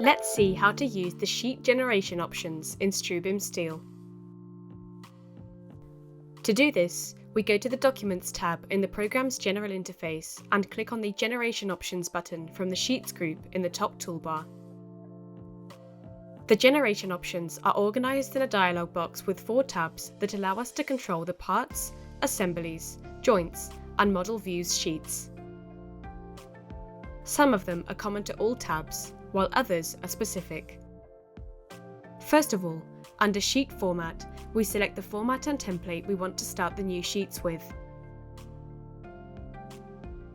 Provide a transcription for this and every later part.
Let's see how to use the sheet generation options in StruBIM Steel. To do this, we go to the Documents tab in the program's general interface and click on the Generation Options button from the Sheets group in the top toolbar. The generation options are organised in a dialog box with 4 tabs that allow us to control the parts, assemblies, joints, and model views sheets. Some of them are common to all tabs, while others are specific. First of all, under Sheet Format, we select the format and template we want to start the new sheets with.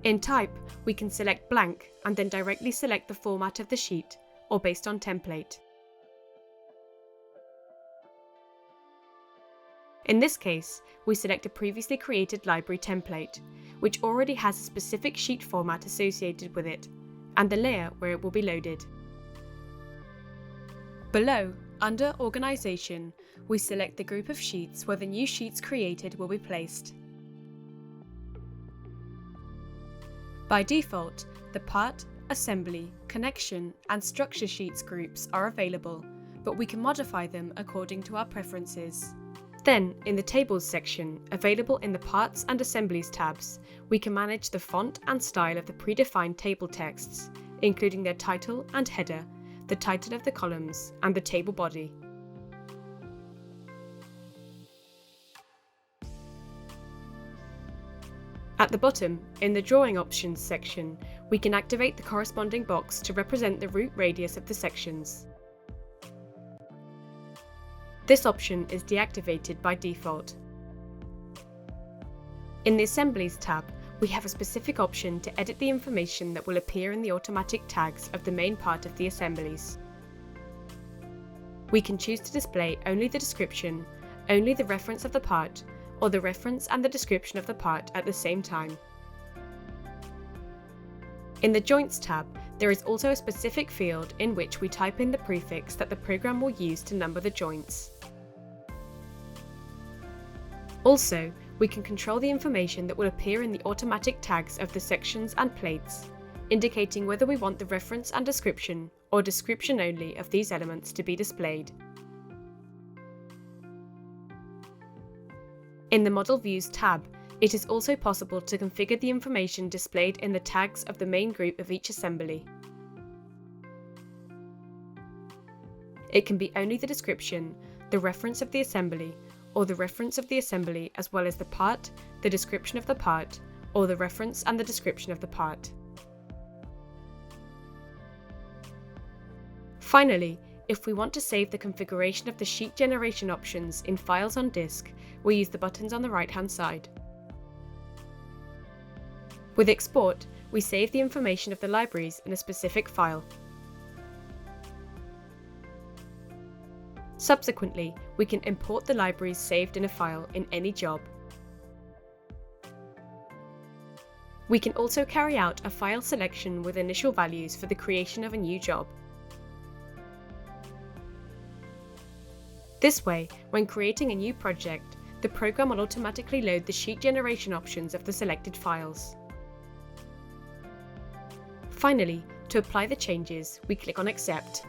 In Type, we can select Blank and then directly select the format of the sheet, or based on template. In this case, we select a previously created library template, which already has a specific sheet format associated with it, and the layer where it will be loaded. Below, under Organisation, we select the group of sheets where the new sheets created will be placed. By default, the Part, Assembly, Connection, and Structure sheets groups are available, but we can modify them according to our preferences. Then, in the Tables section, available in the Parts and Assemblies tabs, we can manage the font and style of the predefined table texts, including their title and header, the title of the columns, and the table body. At the bottom, in the Drawing Options section, we can activate the corresponding box to represent the root radius of the sections. This option is deactivated by default. In the Assemblies tab, we have a specific option to edit the information that will appear in the automatic tags of the main part of the assemblies. We can choose to display only the description, only the reference of the part, or the reference and the description of the part at the same time. In the Joints tab, there is also a specific field in which we type in the prefix that the program will use to number the joints. Also, we can control the information that will appear in the automatic tags of the sections and plates, indicating whether we want the reference and description, or description only, of these elements to be displayed. In the Model Views tab, it is also possible to configure the information displayed in the tags of the main group of each assembly. It can be only the description, the reference of the assembly, or the reference of the assembly as well as the part, the description of the part, or the reference and the description of the part. Finally, if we want to save the configuration of the sheet generation options in files on disk, we use the buttons on the right-hand side. With Export, we save the information of the libraries in a specific file. Subsequently, we can import the libraries saved in a file in any job. We can also carry out a file selection with initial values for the creation of a new job. This way, when creating a new project, the program will automatically load the sheet generation options of the selected files. Finally, to apply the changes, we click on Accept.